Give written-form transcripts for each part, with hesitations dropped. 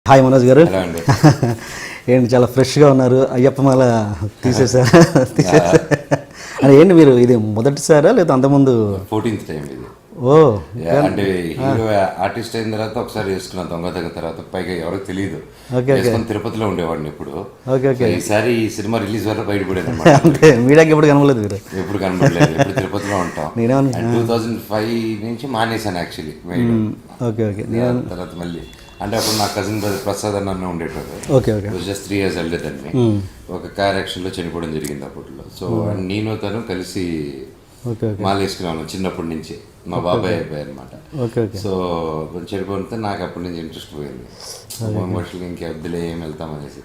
Hi Manoj గారు. ఏంటి చాలా ఫ్రెష్గా ఉన్నారు. అయ్యప్ప మాల తీసేసారు. అంటే ఏంటి మీరు ఇది మొదటిసారా లేదా అంతకుముందు? 14th టైం ఇది. ఓ అంటే హీరో ఆర్టిస్ట్ అయిన తర్వాత ఒకసారి వేసుకున్న దొంగ తగ్గ తర్వాత పైగా ఎవరికి తెలియదు. తిరుపతిలో ఉండేవాడిని ఇప్పుడు. ఈసారి ఈ సినిమా రిలీజ్ వల్ల బయటపడేది అనమాట. అంటే మీడియాకి ఎప్పుడు కనబడలేదు మీరు? ఎప్పుడు కనబడలేదు. ఎప్పుడు తిరుపతిలో ఉంటాం. 2005 నుంచి మానేశాను యాక్చువల్లీ. Okay okay. తర్వాత మళ్ళీ అంటే అప్పుడు నా కజిన్ బ్రదర్ ప్రసాద్ అన్న ఉండేటోడు. Okay okay. Just 3 years elder then me. ఒక కార్ యాక్సిడెంట్లో చనిపోవడం జరిగింది అప్పట్లో. సో నేను తను కలిసి మాల వేసుకున్నాను చిన్నప్పటి నుంచి. మా బాబాయ్ అబ్బాయి అనమాట. సో చనిపోతే నాకు అప్పటి నుంచి ఇంట్రెస్ట్ పోయింది. ఎమోషనల్ ఇంకా వద్దులే ఏం వెళ్తాం అనేసి.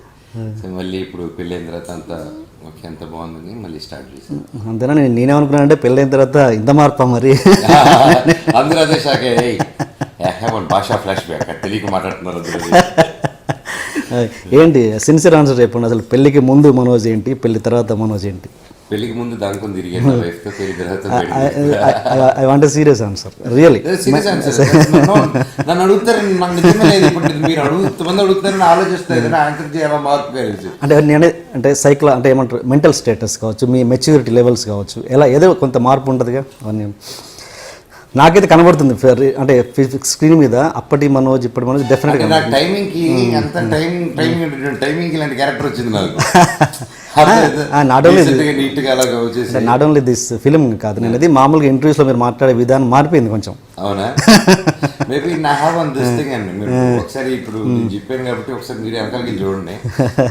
సో మళ్ళీ ఇప్పుడు పెళ్ళైన తర్వాత అంతా ఓకే ఎంత బాగుందని మళ్ళీ స్టార్ట్ చేశాను. అంతేనా? నేనేమనుకున్నాను అంటే పెళ్ళైన తర్వాత ఇంత మార్పా మరి? అందరూ అదే షాక్ అయ్యాయి. భాషా ఫ్లాష్ బ్యాక్ తెలియక మాట్లాడుతున్నారు. ఏంటి సిన్సియర్ ఆన్సర్ చెప్పండి. అసలు పెళ్ళికి ముందు మనోజ్ ఏంటి, పెళ్లి తర్వాత మనోజ్ ఏంటి? పెళ్లికి ముందు దానికొని తిరిగాను. I want serious answer, really. నన్ను అడుగుతారు, నాకు నిజమే లేదు. ఇప్పుడు మీరు మంది అడుగుతారని ఆలోచిస్తారు, ఆన్సర్ చేయాలా మార్పు అంటే నేనే అంటే సైకిల్ అంటే ఏమంటారు, మెంటల్ స్టేటస్ కావచ్చు, మీ మెచ్యూరిటీ లెవెల్స్ కావచ్చు, ఎలా ఏదో కొంత మార్పు ఉంటుందిగా. అవన్నీ నాకైతే కనబడుతుంది. అంటే స్క్రీన్ మీద అప్పటి మనోజ్ ఇప్పటి మనోజ్ డెఫినెట్గా. నాకు టైమింగ్కి అంత టైమింగ్ ఇలాంటి క్యారెక్టర్ వచ్చింది నాకు. నాట్ ఓన్లీ దిస్ ఫిలిం కాదు, నేను అది మామూలుగా ఇంటర్వ్యూస్లో మీరు మాట్లాడే విధానం మారిపోయింది కొంచెం. అవునా? మేబీ నా హ్యావ్ వన్ దిస్ థింగ్ అండి. మీరు ఒకసారి ఇప్పుడు నేను చెప్పాను కాబట్టి ఒకసారి మీరు వెనకాలకి చూడండి.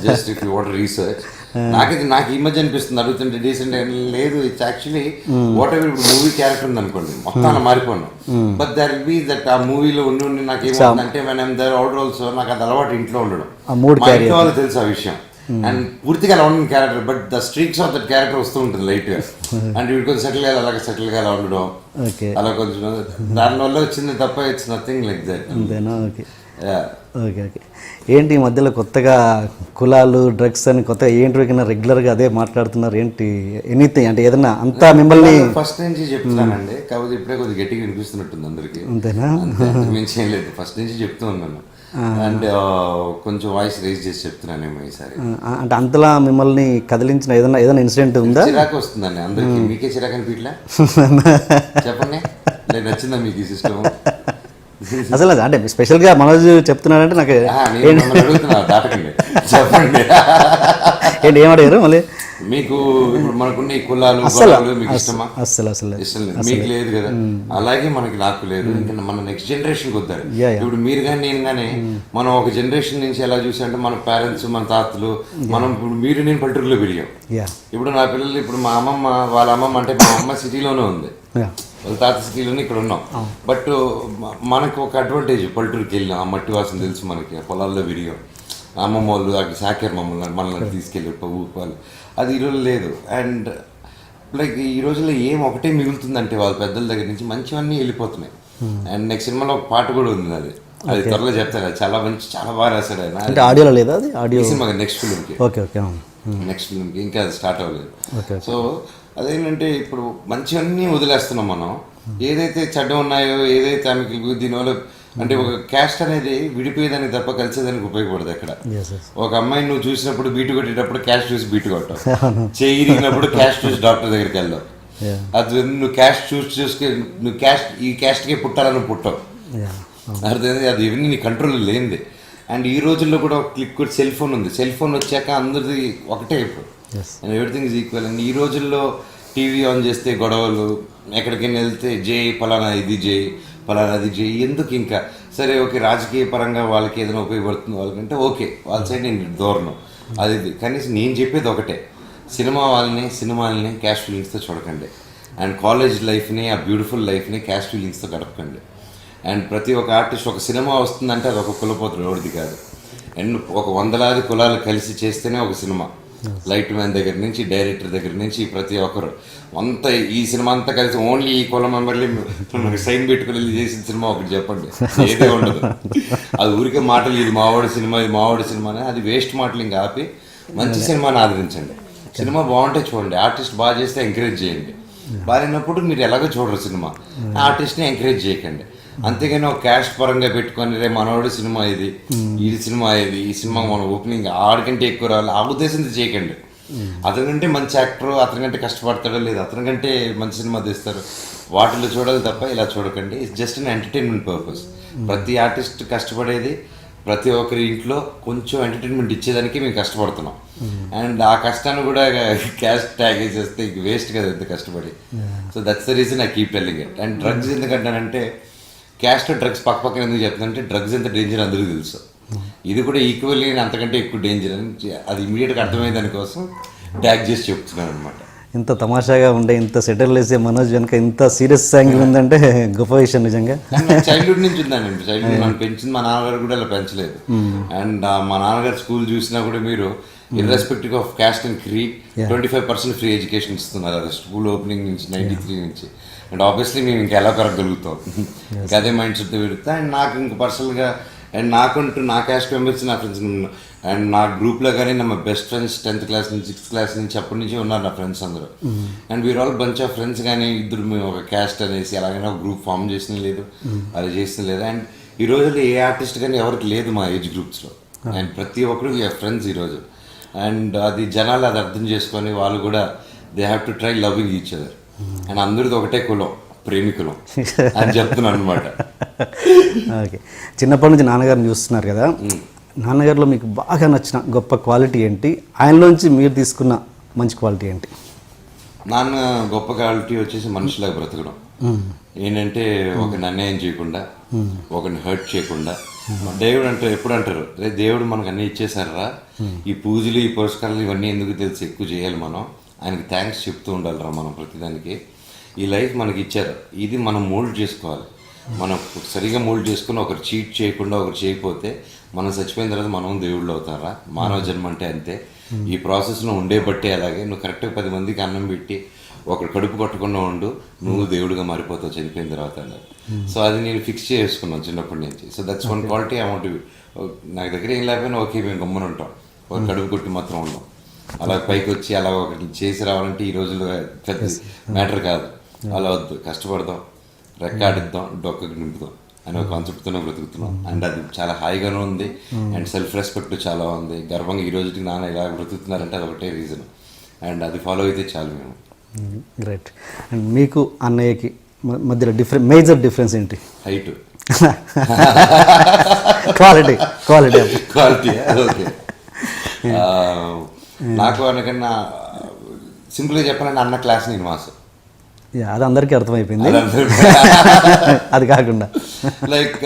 Just if you want research. నాకు ఈ మధ్య అనిపిస్తుంది అడుగుతుంటే డీసెంట్ లేదు. ఇట్స్ యాక్చువల్లీ వాట్ ఎవర్ ఇప్పుడు మూవీ క్యారెక్టర్ ఉంది అనుకోండి, మొత్తం మారిపోను. But there will be that ఆ మూవీలో ఉండి నాకు ఏమంటే మనం దర్ అవుట్ ఆల్సో నాకు అది అలవాటు ఇంట్లో ఉండడం. మా ఇంట్లో వాళ్ళు తెలుసు ఆ విషయం. అండ్ పూర్తిగా అలా ఉన్న character, but the streaks of that character వస్తూ ఉంటుంది లైట్ గా. అండ్ వీడు కొంచెం సెటిల్ గా అలాగే సెటిల్ గా అలా ఉండడం, అలా కొంచెం దానివల్ల వచ్చింది తప్ప ఇట్స్ నథింగ్ లైక్ దట్. అంతేనా? Okay okay okay. ఏంటి ఈ మధ్యలో కొత్తగా కులాలు డ్రగ్స్ అని కొత్తగా ఏంటి రెగ్యులర్గా అదే మాట్లాడుతున్నారు ఏంటి? ఎనీథింగ్ అంటే ఏదన్నా అంతా మిమ్మల్ని ఫస్ట్ నుంచి చెప్తున్నానండి, కాకపోతే ఇప్పుడే కొద్దిగా గట్టిగా వినిపిస్తున్నట్టుంది అందరికి. అంతేనా? మించి ఏం లేదు, ఫస్ట్ నుంచి చెప్తూ ఉన్నాను. అండ్ కొంచెం వాయిస్ రేజ్ చేసి చెప్తున్నానేమో ఈసారి. అంటే అంతలా మిమ్మల్ని కదిలించిన ఏదైనా ఇన్సిడెంట్ ఉందా? చిరాకు వస్తుందండి అందరికి. మీకే చిరాకు అనిపించలే? చెప్పండి, లేదు నచ్చిందా మీకు ఈ సిస్టమ్? అసలు అంటే స్పెషల్గా మనోజ్ చెప్తున్నాడంటే నాకు చెప్పండి ఏంటి ఏమడిగారు మళ్ళీ? మీకు ఇప్పుడు మనకున్న ఈ కులాలు మీకు ఇష్టమా? అసలు ఇష్టం లేదు, మీకు లేదు కదా. అలాగే మనకి నాకు లేదు. ఇంకా మన నెక్స్ట్ జనరేషన్కి వద్దారు. ఇప్పుడు మీరు కానీ నేను కానీ మనం ఒక జనరేషన్ నుంచి ఎలా చూసామంటే మన పేరెంట్స్ మన తాతలు మనం ఇప్పుడు మీరు నేను పల్లెటూరులో పెరిగాం. ఇప్పుడు నా పిల్లలు ఇప్పుడు మా అమ్మమ్మ వాళ్ళ అమ్మమ్మ అంటే మా అమ్మ సిటీలోనే ఉంది, వాళ్ళ తాత సిటీలోనే ఇక్కడ ఉన్నాం. బట్ మనకు ఒక అడ్వాంటేజ్, పల్లెటూరుకి వెళ్ళినాం, ఆ మట్టి వాసన తెలుసు మనకి, పొలాల్లో విరిగాం. అమ్మమ్మ వాళ్ళు అక్కడ సాకారు మనల్ని తీసుకెళ్ళి ఊపాలు. అది ఈరోజు లేదు. అండ్ లైక్ ఈ రోజుల్లో ఏం ఒకటే మిగులుతుందంటే వాళ్ళ పెద్దల దగ్గర నుంచి మంచివన్నీ వెళ్ళిపోతున్నాయి. అండ్ నెక్స్ట్ సినిమాలో ఒక పాట కూడా ఉంది, అది త్వరలో చెప్తాను. అది చాలా మంచి, చాలా బాగా రాశాడు ఆయన. అంటే ఆడియోలో లేదా? అది ఆడియో సినిమా నెక్స్ట్ ఫిల్మ్కి. Okay okay. నెక్స్ట్ ఫిల్మ్కి ఇంకా అది స్టార్ట్ అవ్వలేదు. సో అదేంటంటే ఇప్పుడు మంచివన్నీ వదిలేస్తున్నాం మనం. ఏదైతే చెడ్డ ఉన్నాయో, ఏదైతే ఆమెకి దీనివల్ల అంటే ఒక క్యాస్ట్ అనేది విడిపోయేదానికి తప్ప కలిసేదానికి ఉపయోగపడదు ఎక్కడ. ఒక అమ్మాయిని నువ్వు చూసినప్పుడు బీటు కొట్టేటప్పుడు క్యాస్ట్ చూసి బీటు కొట్టావు, చేయిరిగినప్పుడు క్యాస్ట్ చూసి డాక్టర్ దగ్గరికి వెళ్ళావు. అది నువ్వు క్యాస్ట్ చూసుకే నువ్వు ఈ క్యాస్ట్కే పుట్టాలని పుట్టావు. అర్థమైంది? అది ఇవన్నీ నీ కంట్రోల్ లేనిది. అండ్ ఈ రోజుల్లో కూడా ఒక క్లిక్ కూడా సెల్ ఫోన్ ఉంది. సెల్ ఫోన్ వచ్చాక అందరిది ఒకటే ఇప్పుడు, and everything is equal. And ఈ రోజుల్లో టీవీ ఆన్ చేస్తే గొడవలు, ఎక్కడికైనా వెళ్తే జై ఫలానా ఇది జై ఫలానా అది జై. ఎందుకు ఇంకా సరే ఓకే రాజకీయ పరంగా వాళ్ళకి ఏదైనా ఉపయోగపడుతుంది వాళ్ళకంటే ఓకే, వాళ్ళ సైడ్ నేను దూరను. అది కనీసం నేను చెప్పేది ఒకటే, సినిమాలని క్యాస్ట్ ఫీలింగ్స్తో చూడకండి. అండ్ కాలేజ్ లైఫ్ని, ఆ బ్యూటిఫుల్ లైఫ్ని క్యాస్ట్ ఫీలింగ్స్తో గడపకండి. అండ్ ప్రతి ఒక్క ఆర్టిస్ట్ ఒక సినిమా వస్తుందంటే అది ఒక కులపోతుడు ఎవరిది కాదు. అండ్ ఒక 100 కులాలు కలిసి చేస్తేనే ఒక సినిమా. లైట్ మ్యాన్ దగ్గర నుంచి డైరెక్టర్ దగ్గర నుంచి ప్రతి ఒక్కరు అంతా ఈ సినిమా అంతా కలిసి ఓన్లీ ఈ కుల మెంబర్లీ సైన్ పెట్టుకుని చేసిన సినిమా ఒకటి చెప్పండి, ఏదే ఉండదు. అది ఊరికే మాటలు, ఇది మావాడి సినిమా అని అది వేస్ట్ మాటలు. ఇంకా ఆపి మంచి సినిమాని ఆదరించండి. సినిమా బాగుంటే చూడండి, ఆర్టిస్ట్ బాగా చేస్తే ఎంకరేజ్ చేయండి. బాగాలేనప్పుడు మీరు ఎలాగో చూడరు సినిమా, ఆర్టిస్ట్ని ఎంకరేజ్ చేయకండి. అంతేగాని ఒక క్యాస్ట్ పరంగా పెట్టుకొని రే మనోడు సినిమా ఇది ఈ సినిమా ఇది ఈ సినిమా మన ఓపెనింగ్ ఆడికంటే ఎక్కువ రావాలి ఆ ఉద్దేశంతో చేయకండి. అతనికంటే మంచి యాక్టర్ అతనికంటే కష్టపడతాడో లేదు అతనికంటే మంచి సినిమా తీస్తారు వాటిలో చూడాలి తప్ప ఇలా చూడకండి. It's just an entertainment purpose. ప్రతి ఆర్టిస్ట్ కష్టపడేది ప్రతి ఒక్కరి ఇంట్లో కొంచెం ఎంటర్టైన్మెంట్ ఇచ్చేదానికి మేము కష్టపడుతున్నాం. అండ్ ఆ కష్టాన్ని కూడా క్యాష్ ట్యాగ్ చేస్తే ఇంక వేస్ట్ కదా ఎంత కష్టపడి. So that's the reason I keep telling it. And drugs ఎందుకంటానంటే క్యాస్ట్ డ్రగ్స్ పక్క పక్కన ఎందుకు చెప్తానంటే డ్రగ్స్ ఎంత డేంజర్ అందరికీ తెలుసు. ఇది కూడా ఈక్వల్లీ అంతకంటే ఎక్కువ డేంజర్ అని అది ఇమీడియట్గా అర్థమయ్యే దానికోసం ట్యాగ్ చేసి చెప్తున్నాను అనమాట. ఇంత తమాషాగా ఉండే ఇంత సెటిల్ వేసే మనోజ్ వెనక ఇంత సీరియస్ యాంగిల్ ఉందంటే గొప్ప విషయం నిజంగా. చైల్డ్హుడ్ నుంచి ఉందానండి. చైల్డ్హుడ్ నన్ను పెంచింది మా నాన్నగారు కూడా అలా పెంచలేదు. అండ్ మా నాన్నగారు స్కూల్ చూసినా కూడా మీరు irrespective of caste and creed 25% free education ఇస్తున్నారు అది స్కూల్ ఓపెనింగ్ నుంచి 93 నుంచి. అండ్ ఆబ్వియస్లీ మేము ఇంకా ఎలా పెరగలుగుతాం ఇంకా అదే మైండ్ సెట్ పెరుగుతా. అండ్ నాకు ఇంక పర్సనల్గా అండ్ నాకంటూ నా క్యాస్ట్ మెంబర్స్ నా ఫ్రెండ్స్ అండ్ నా గ్రూప్లో కానీ నా బెస్ట్ ఫ్రెండ్స్ 10th క్లాస్ నుంచి 6th క్లాస్ నుంచి అప్పటి నుంచి ఉన్నారు నా ఫ్రెండ్స్ అందరూ. And we're all bunch of friends. కానీ ఇద్దరు మేము ఒక క్యాస్ట్ అనేసి అలాగైనా ఒక గ్రూప్ ఫామ్ చేసిన లేదు అది చేసిన లేదు. అండ్ ఈ రోజుల్లో ఏ ఆర్టిస్ట్ కానీ ఎవరికి లేదు మా ఏజ్ గ్రూప్స్లో. అండ్ ప్రతి ఒక్కరు ఫ్రెండ్స్ ఈరోజు. అండ్ అది జనాలు అది అర్థం చేసుకొని వాళ్ళు కూడా they have to try loving each other. And అందరిది ఒకటే కులం ప్రేమికులం అని చెప్తున్నాను అనమాట. ఓకే, చిన్నప్పటి నుంచి నాన్నగారిని చూస్తున్నారు కదా, నాన్నగారిలో మీకు బాగా నచ్చిన గొప్ప క్వాలిటీ ఏంటి, ఆయనలోంచి మీరు తీసుకున్న మంచి క్వాలిటీ ఏంటి? నాన్న గొప్ప క్వాలిటీ వచ్చేసి మనుషులాగా బ్రతకడం. ఏంటంటే ఒకరిని అన్యాయం చేయకుండా ఒకరిని హర్ట్ చేయకుండా. దేవుడు అంటే ఎప్పుడు అంటారు రే దేవుడు మనకు అన్నీ ఇచ్చేసారా, ఈ పూజలు ఈ పురస్కారాలు ఇవన్నీ ఎందుకు తెలిసి ఎక్కువ చేయాలి, మనం ఆయనకి థ్యాంక్స్ చెప్తూ ఉండాలిరా మనం ప్రతిదానికి. ఈ లైఫ్ మనకి ఇచ్చారు, ఇది మనం మోల్డ్ చేసుకోవాలి. మనం సరిగా మోల్డ్ చేసుకుని ఒకరు చీట్ చేయకుండా ఒకరు చేయకపోతే మనం చచ్చిపోయిన తర్వాత మనం దేవుళ్ళు అవుతారా? మానవ జన్మ అంటే అంతే. ఈ ప్రాసెస్లో ఉండే బట్టే అలాగే నువ్వు కరెక్ట్గా 10 మందికి అన్నం పెట్టి ఒకరు కడుపు కొట్టకుండా ఉండు, నువ్వు దేవుడిగా మారిపోతావు చనిపోయిన తర్వాత అన్నారు. సో అది నేను ఫిక్స్ చేసుకున్నాను చిన్నప్పటి నుంచి. So that's one quality I want. నాకు దగ్గర ఏం లేకపోయినా ఓకే మేము గమ్మున ఉంటాం, ఒక కడుపు కొట్టి మాత్రం ఉన్నాం. అలా పైకి వచ్చి అలా ఒకటి చేసి రావాలంటే ఈ రోజుల్లో పెద్ద మ్యాటర్ కాదు. అలా వద్దు, కష్టపడదాం, రెక్కాడిద్దాం, డొక్కకి నింపుదాం అనే ఒక కాన్సెప్ట్తోనే బ్రతుకుతున్నాం. అండ్ అది చాలా హాయిగానే ఉంది. అండ్ సెల్ఫ్ రెస్పెక్ట్ చాలా ఉంది. గర్వంగా ఈ రోజుకి నాన్న ఇలా బ్రతుకుతున్నారంటే అది ఒకటే రీజన్. అండ్ అది ఫాలో అయితే చాలు మేము. గ్రేట్. అండ్ మీకు అన్నయ్యకి మధ్యలో మేజర్ డిఫరెన్స్ ఏంటి? హైట్. Quality okay. నాకు అనకన్నా సింపుల్గా చెప్పాలంటే అన్న క్లాస్ నేను మాస్. అది అందరికీ అర్థమైపోయింది. అది కాకుండా లైక్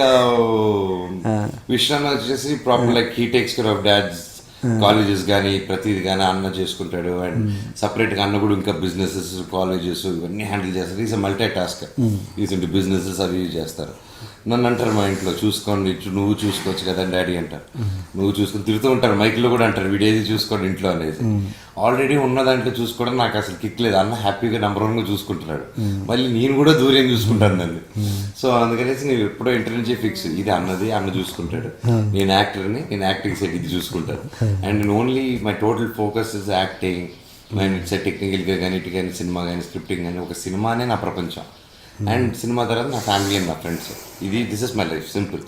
విశ్రామ వచ్చేసి proper like he takes care of dads colleges కానీ ప్రతిది కానీ అన్న చేసుకుంటాడు. అండ్ సపరేట్గా అన్న కూడా ఇంకా బిజినెసెస్ కాలేజెస్ ఇవన్నీ హ్యాండిల్ చేస్తారు. Is multi task. ఈజ్ ఇంటి బిజినెసెస్ అవి చేస్తారు. నన్ను అంటారు మా ఇంట్లో చూసుకోండి, నువ్వు చూసుకోవచ్చు కదా డాడీ అంటారు. నువ్వు చూసుకొని తిరుగుతూ ఉంటారు, మైక్లో కూడా అంటారు వీడేది చూసుకోండి ఇంట్లో అనేది. ఆల్రెడీ ఉన్న దాంట్లో చూసుకోవడం నాకు అసలు కిక్ లేదు. అన్న హ్యాపీగా నెంబర్ 1గా చూసుకుంటున్నాడు, మళ్ళీ నేను కూడా దూరం చూసుకుంటాను దాన్ని. సో అందుకనేసి నేను ఎప్పుడో ఇంటర్ నుంచి ఫిక్స్, ఇది అన్నది అన్న చూసుకుంటాడు, నేను యాక్టర్ని, నేను యాక్టింగ్ సెట్ ఇది చూసుకుంటాను. అండ్ నేను only my total focus is acting. It's టెక్నికల్గా కానీ ఇటు కానీ సినిమా కానీ స్క్రిప్టింగ్ కానీ ఒక సినిమానే నా ప్రపంచం. అండ్ సినిమా తర్వాత నా ఫ్యామిలీ అండ్ నా friends. This is my life simple.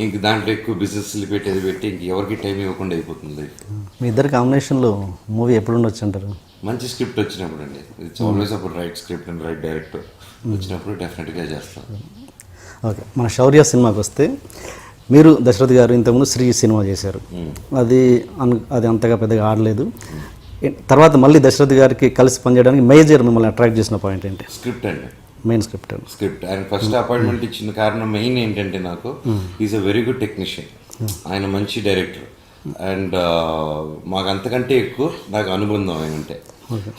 ఇంక దాంట్లో ఎక్కువ బిజినెస్ పెట్టేది పెట్టి ఇంక ఎవరికి టైం ఇవ్వకుండా అయిపోతుంది లైఫ్. మీ ఇద్దరు కాంబినేషన్లో మూవీ ఎప్పుడు ఉండొచ్చు అంటారు? మంచి స్క్రిప్ట్ వచ్చినప్పుడు అండి. ఇట్స్ ఆల్వేస్ అప్పుడు right script and right director వచ్చినప్పుడు డెఫినెట్గా చేస్తాను. ఓకే, మన శౌర్య సినిమాకి వస్తే మీరు దశరథ్ గారు ఇంతకుముందు శ్రీ సినిమా చేశారు, అది అంతగా పెద్దగా ఆడలేదు. తర్వాత మళ్ళీ దశరథ్ గారికి కలిసి పనిచేయడానికి మేజర్ మిమ్మల్ని అట్రాక్ట్ చేసిన పాయింట్ ఏంటి? స్క్రిప్ట్ అండి. Main script. ఆయన ఫస్ట్ అపాయింట్మెంట్ ఇచ్చిన కారణం మెయిన్ ఏంటంటే నాకు is a very good technician. ఆయన మంచి డైరెక్టర్. అండ్ మాకు అంతకంటే ఎక్కువ నాకు అనుబంధం ఆయన అంటే.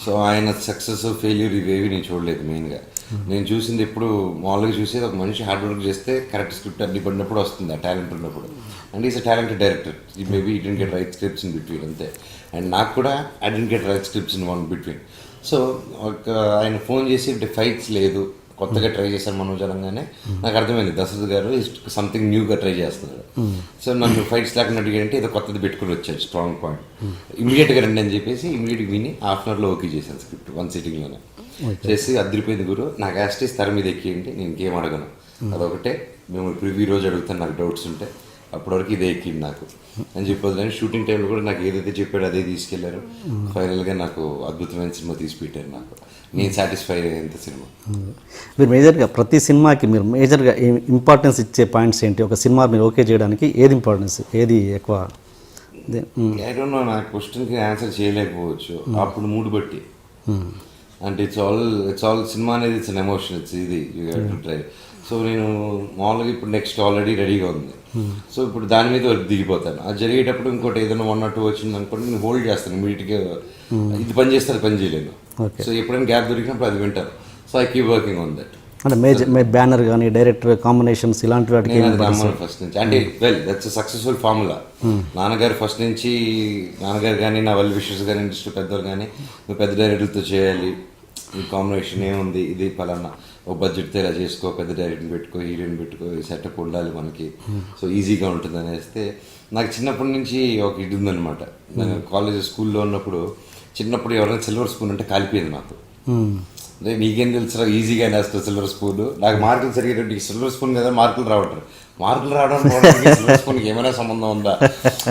సో ఆయన సక్సెస్ ఫెయిల్యూర్ ఇవేవి నేను చూడలేదు. మెయిన్గా నేను చూసింది ఎప్పుడు మామూలుగా చూసేది ఒక మనిషి హార్డ్ వర్క్ చేస్తే కరెక్ట్ స్క్రిప్ట్ అన్ని పడినప్పుడు వస్తుంది, ఆ టాలెంట్ ఉన్నప్పుడు. And is a talented director. Maybe he didn't get right scripts in between అంతే. అండ్ నాకు కూడా I didn't get right scripts in one between. So ఒక ఆయన ఫోన్ చేసి ఫైట్స్ లేదు, కొత్తగా ట్రై చేశాను మనోజ్ అనగానే నాకు అర్థమైంది దశరథ్ గారు సంథింగ్ న్యూగా ట్రై చేస్తున్నారు. సో నన్ను ఫైట్స్ లేకుండా అడిగారంటే ఏదో కొత్తది పెట్టుకుని వచ్చాడు స్ట్రాంగ్ పాయింట్. ఇమీడియట్గా రండి అని చెప్పేసి ఇమీడియట్గా విని హాఫ్ అవర్లో ఓకే చేశాను స్క్రిప్ట్ 1 సిట్టింగ్లోనే చేసి అదిరిపోయింది. గురు నాకు యాస్టీస్ తెర మీద ఎక్కియండి, నేను ఇంకేం అడగను, అదొకటే మేము ప్రివ్యూ రోజు అడుగుతాను నాకు డౌట్స్ ఉంటే అప్పటివరకు ఇదే ఎక్కింది నాకు అని చెప్పొద్దు. కానీ షూటింగ్ టైంలో కూడా నాకు ఏదైతే చెప్పాడో అదే తీసుకెళ్లారు. ఫైనల్గా నాకు అద్భుతమైన సినిమా తీసి పెట్టారు. నాకు నేను సాటిస్ఫై అయ్యేంత సినిమా. మీరు మేజర్గా ప్రతి సినిమాకి మీరు మేజర్గా ఇంపార్టెన్స్ ఇచ్చే పాయింట్స్ ఏంటి? ఒక సినిమా మీరు ఓకే చేయడానికి ఏది ఇంపార్టెన్స్, ఏది ఎక్కువ? ఐ డోంట్ నో, నా క్వశ్చన్కి ఆన్సర్ చేయలేకపోవచ్చు అప్పుడు మూడు బట్టి. అంటే ఇట్స్ ఆల్ సినిమా అనేది ఇట్స్ అన్ ఎమోషన్, ఇట్స్ ఇది you have to try. So నేను మామూలుగా ఇప్పుడు నెక్స్ట్ ఆల్రెడీ రెడీగా ఉంది. సో ఇప్పుడు దాని మీద దిగిపోతాను. అది జరిగేటప్పుడు ఇంకోటి ఏదైనా 1 or 2 వచ్చింది అనుకోండి, నేను హోల్డ్ చేస్తాను ఇమీడియట్గా. ఇది పని చేస్తే అది పని చేయలేను. సో ఎప్పుడైనా గ్యాప్ దొరికినప్పుడు అది వింటాను. So I keep working on that. అంటే మేజర్ బ్యానర్ కానీ డైరెక్టర్ కాంబినేషన్స్ ఇలాంటి వాటికి ఫస్ట్ నుంచి అంటే వెల్ దట్స్ సక్సెస్ఫుల్ ఫార్ములా. నాన్నగారు ఫస్ట్ నుంచి, నాన్నగారు కానీ నా వెల్ విషెస్ కానీ ఇండస్ట్రీ పెద్దలు కానీ, నువ్వు పెద్ద డైరెక్టర్తో చేయాలి, ఈ కాంబినేషన్ ఏముంది, ఇది పలానా ఒక బడ్జెట్తో ఇలా చేసుకో, పెద్ద డైరెక్టర్ని పెట్టుకో, హీరోయిన్ పెట్టుకో, ఈ సెటప్ ఉండాలి మనకి, సో ఈజీగా ఉంటుంది అనేస్తే నాకు చిన్నప్పటి నుంచి ఒక ఇది ఉందనమాట. నేను కాలేజ్ స్కూల్లో ఉన్నప్పుడు చిన్నప్పుడు ఎవరైనా సిల్వర్ స్పూన్ అంటే కాలిపోయింది నాకు. అంటే నీకేం తెలుసు ఈజీగా వేస్తావు సిల్వర్ స్పూన్, నాకు మార్కులు సరిగేటట్టు సిల్వర్ స్పూన్ కదా మార్కులు రావట్లేదు. మార్కులు రావడం సిల్వర్ స్పూన్కి ఏమైనా సంబంధం ఉందా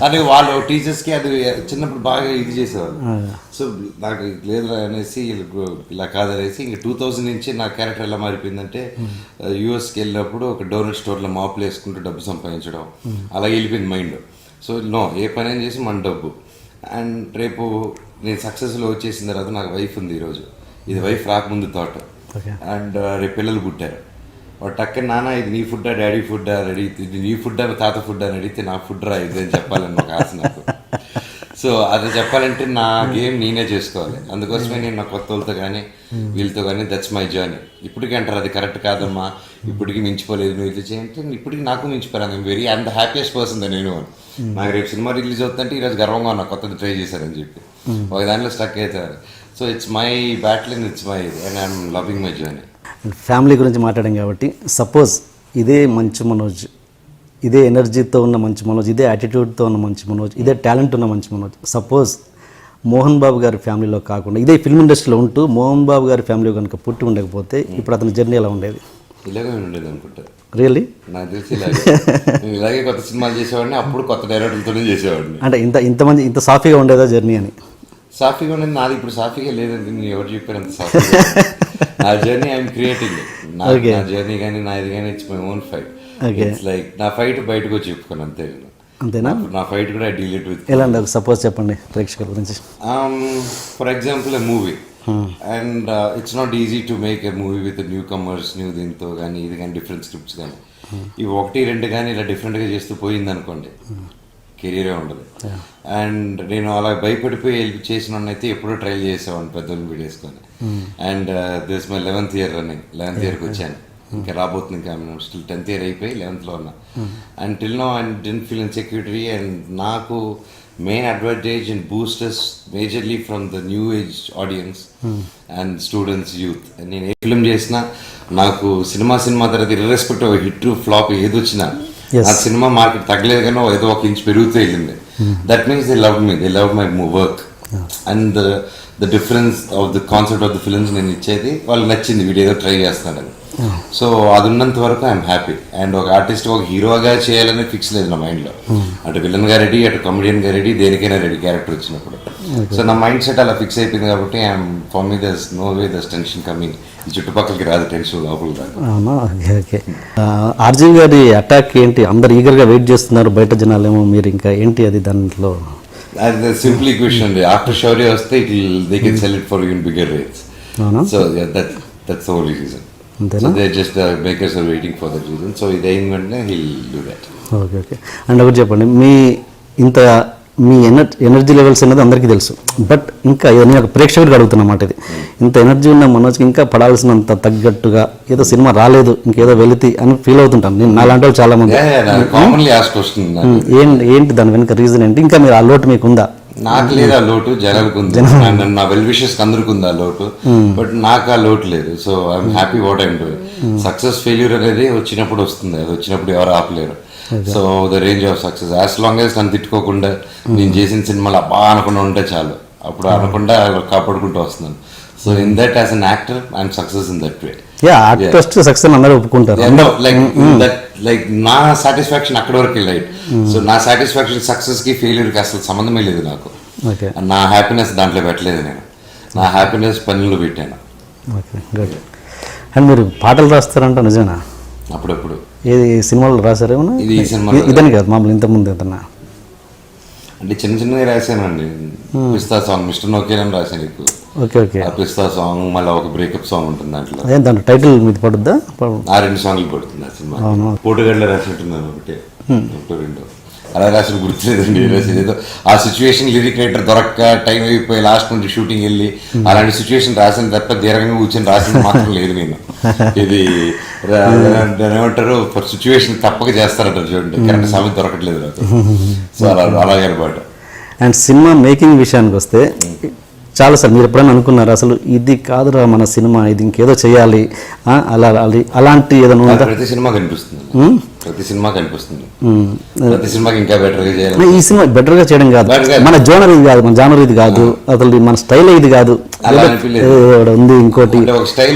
అని వాళ్ళు టీచర్స్కి అది చిన్నప్పుడు బాగా ఇది చేసేవాళ్ళు. సో నాకు లేదు అనేసి ఇలా కాదనేసి ఇంక 2000 నుంచి నా క్యారెక్టర్ ఎలా మారిపోయిందంటే, యూఎస్కి వెళ్ళినప్పుడు ఒక డోనట్ స్టోర్లో మాపులు వేసుకుంటూ డబ్బు సంపాదించడం అలా వెళ్ళిపోయింది మైండ్. సో నో, ఏ పని అయినా చేసి మన డబ్బు. అండ్ రేపు నేను సక్సెస్లో వచ్చేసిన తర్వాత నాకు వైఫ్ ఉంది ఈరోజు. ఇది వైఫ్ రాకముందు థాట్. అండ్ రేపు పిల్లలు పుట్టారు. వాడు టక్క నాన్న ఇది నీ ఫుడ్డా డాడీ ఫుడ్డా రెడీ, ఇది నీ ఫుడ్డా తాత ఫుడ్డా అని అడిగితే నా ఫుడ్ రా ఇది అని చెప్పాలని ఒక ఆశ నాకు. సో అది చెప్పాలంటే నా గేమ్ నేనే చేసుకోవాలి. అందుకోసమే నేను నా కొత్త వాళ్ళతో కానీ వీళ్ళతో కానీ దట్స్ మై జర్నీ. ఇప్పటికీ అంటారు అది కరెక్ట్ కాదమ్మా, ఇప్పటికీ మించిపోలేదు నువ్వు ఇది చేయంటే, ఇప్పటికి నాకు మించిపోయాను. ఐఎమ్ ద హ్యాపీయెస్ట్ పర్సన్ నేను. నాకు రేపు సినిమా రిలీజ్ అవుతుందంటే ఈరోజు గర్వంగా ఉన్నా కొత్తది ట్రై చేశారని చెప్పి. ఒక దాంట్లో స్టక్ అవుతారు. So it's my battle and it's my and I'm loving my journey. Family గురించి మాట్లాడాం కాబట్టి, సపోజ్ ఇదే మంచు మనోజ్, ఇదే ఎనర్జీతో ఉన్న మంచు మనోజ్, ఇదే యాటిట్యూడ్తో ఉన్న మంచు మనోజ్, ఇదే టాలెంట్ ఉన్న మంచు మనోజ్, సపోజ్ మోహన్ బాబు గారి ఫ్యామిలీలో కాకుండా ఇదే ఫిల్మ్ ఇండస్ట్రీలో ఉంటూ మోహన్ బాబు గారి ఫ్యామిలీ కనుక పుట్టి ఉండకపోతే ఇప్పుడు అతని జర్నీ ఎలా ఉండేది? ఇలాగే ఉండేది అనుకుంటారు. రియల్లీ నాకు తెలిసి ఇలాగే కొత్త సినిమాలు చేసేవాడిని, అప్పుడు కొత్త డైరెక్టర్లతోనే చేసేవాడిని. అంటే ఇంతమంది ఇంత సాఫీగా ఉండేదా జర్నీ అని? సాఫీగా ఉండేది నాది. ఇప్పుడు సాఫీగా లేదండి, నేను ఎవరు చెప్పారు అంత సాఫీగా. నా జర్నీ ఐఎమ్ క్రియేటింగ్. నా జర్నీ కానీ నాది కానీ it's my own fight. It's like నా ఫైట్ బయటకు వచ్చి చెప్పుకోను అంతే. అంతేనా? నా ఫైట్ కూడా ఐ డీల్ విత్. ఎలా అండి సపోజ్ చెప్పండి ప్రేక్షకుల గురించి. For example a movie and it's not easy to make a movie with new comers, new దీంతో కానీ ఇది కానీ డిఫరెంట్ స్క్రిప్ట్స్ కానీ ఇవి 1-2 కానీ ఇలా డిఫరెంట్గా చేస్తూ పోయింది అనుకోండి, కెరీరే ఉండదు. అండ్ నేను అలా భయపడిపోయి చేసిన అయితే ఎప్పుడో ట్రైల్ చేసేవాడిని పెద్దోళ్ళని వీడేసుకొని. And this my 11th year running. 11th yearకి వచ్చాను, ఇంకా రాబోతుంది. ఇంకా స్టిల్ 10th year అయిపోయి 11th ఉన్నా. And till now and didn't feel insecurity. And నాకు main advantage and boosters majorly from the new age audience and students, youth. నేను ఏ ఫిల్మ్ చేసినా నాకు సినిమా తర్వాత ఇర్రెస్పెక్టివ్ హిట్ ఫ్లాప్ ఏది వచ్చినా ఆ సినిమా మార్కెట్ తగ్గలేదు కానీ ఏదో 1 inch పెరుగుతూ వెళ్ళింది. That means they love me, they love my work. And the difference of the concept of the films నేను ఇచ్చేది వాళ్ళకి నచ్చింది, వీడు ఏదో ట్రై చేస్తాడని. సో అది ఉన్నంత వరకు ఐఎమ్ హ్యాపీ. అండ్ ఒక ఆర్టిస్ట్ ఒక హీరోగా చేయాలని ఫిక్స్ లేదు నా మైండ్లో. అటు విలన్గా రెడీ, అటు కమెడియన్గా రెడీ, దేనికైనా రెడీ క్యారెక్టర్ వచ్చినప్పుడు. సో నా మైండ్ సెట్ అలా ఫిక్స్ అయిపోయింది కాబట్టి I'm for me thus no way thus tension coming. ఈ చుట్టుపక్కలకి రాదు టెన్షన్, లోపల రాదు. అవునా? ఓకే. ఆర్జీవి గారి అటాక్ ఏంటి? అందరు ఈగర్గా వెయిట్ చేస్తున్నారు బయట జనాలేమో, మీరు ఇంకా ఏంటి అది దాంట్లో? అది సింపుల్ ఈక్వేషన్ అండి. ఆఫ్టర్ శౌర్య వస్తే they can sell it for even bigger rates. So that's only reason. అంతేనా? They just the makers are waiting for that reason. So ఇది అయిన వెంటనే he'll do that. Okay. And ఒకటి చెప్పండి, మీ ఎనర్జీ లెవెల్స్ అనేది అందరికీ తెలుసు, బట్ ఇంకా నేను ఒక ప్రేక్షకుడికి అడుగుతున్నమాట, ఇది ఇంత ఎనర్జీ ఉన్న మనోజ్కి ఇంకా పడాల్సినంత తగ్గట్టుగా ఏదో సినిమా రాలేదు, ఇంకేదో వెళితే అని ఫీల్ అవుతుంటాను నేను. నాలాంటి వాళ్ళు చాలా మంది. ఏంటి దాని వెనుక రీజన్ ఏంటి? ఇంకా మీరు ఆ లోటు మీకు ఉందా? నాకు లేదు ఆ లోటు, జనాలకు ఉంది. నా వెల్ విషెస్ అందరికి ఉంది ఆ లోటు, బట్ నాకు ఆ లోటు లేదు. So I'm happy what I'm doing. Success failure అనేది వచ్చినప్పుడు వస్తుంది, అది వచ్చినప్పుడు ఎవరు ఆపలేరు. So the range of success as long as నన్ను తిట్టుకోకుండా నేను చేసిన సినిమాలు అబ్బా అనకుండా ఉంటే చాలు, అప్పుడు అనకుండా కాపాడుకుంటూ వస్తున్నాను. So in that as an actor I'm success in that way. Artist success అందరూ ఒప్పుకుంటారు. లైక్ దట్ లైక్ నా సాటిస్ఫాక్షన్ అక్కడ వరకు లైట్. సో నా సాటిస్ఫాక్షన్ సక్సెస్కి ఫెయిల్యూర్కి అసలు సంబంధమే లేదు నాకు. ఓకే నా హ్యాపీనెస్ దాంట్లో పెట్టలేదు నేను, నా హ్యాపీనెస్ పనులు పెట్టాను. Okay good. అండ్ మీరు పాటలు రాస్తారంట నిజమేనా? అప్పుడప్పుడు. ఏది సినిమాలో రాశారేమన్నా? ఇది ఈ సినిమా ఇదని కాదు మామూలు ఇంతకుముందు ఏదన్నా అంటే చిన్న చిన్నగా రాశానండి. పిస్తా సాంగ్ మిస్టర్ నోకేలని రాశాను ఎక్కువ. Okay okay. ఆ పిస్తా సాంగ్, మళ్ళీ ఒక బ్రేకప్ సాంగ్ ఉంటుంది దాంట్లో. అదే దాంట్లో టైటిల్ మీద పడుద్దా? ఆ 2 సాంగ్లు పడుతుంది ఆ సినిమా. పోటుగడ్డలో రాసినట్టున్నాను ఒకటే, ఒకటో రెండో అలా రాసిన గుర్తులేదండి. ఏదో ఆ సిచ్యువేషన్ లిరిక్ రైటర్ దొరక్క టైం అయిపోయి లాస్ట్ నుండి షూటింగ్ వెళ్ళి అలాంటి సిచ్యువేషన్ రాసిన తప్ప దీర్ఘంగా కూర్చొని రాసింది మాత్రం లేదు నేను. ఇది ఏమంటారు, సిచ్యువేషన్ తప్పక చేస్తారంటారు చూడండి, కరెక్ట్ సమయం దొరకట్లేదు నాకు. సో అలాగే అనమాట. అండ్ సినిమా మేకింగ్ విషయానికి వస్తే చాలా సార్ మీరు ఎప్పుడైనా అనుకున్నారు అసలు ఇది కాదురా మన సినిమా, ఇది ఇంకేదో చేయాలి అలాంటి ఏదైనా ఉందా? ప్రతి సినిమా కనిపిస్తుంది, ప్రతి సినిమా కనిపిస్తుంది, ప్రతి సినిమాకి ఇంకా బెటర్గా చేయాలి. ఈ సినిమా బెటర్గా చేయడం కాదు, మన జోనర్ ఇది కాదు, మన జానర్ ఇది కాదు, అసలు మన స్టైల్ ఇది కాదు, ఉంది ఇంకోటి